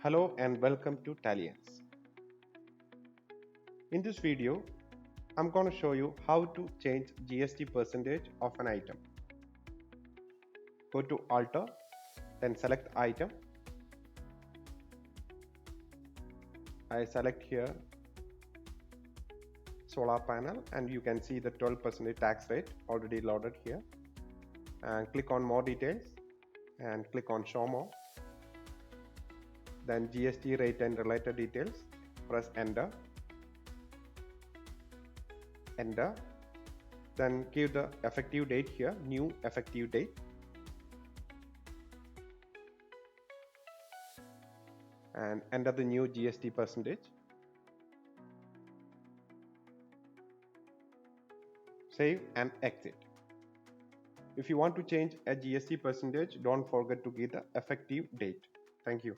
Hello and welcome to Tallyans. In this video, I'm going to show you how to change GST percentage of an item. Go to Alter, then select Item. I select here solar panel and you can see the 12% tax rate already loaded here. And click on More Details and click on Show More. Then GST rate and related details. Press Enter. Enter. Then give the effective date here, new effective date. And enter the new GST percentage. Save and exit. If you want to change a GST percentage, don't forget to give the effective date. Thank you.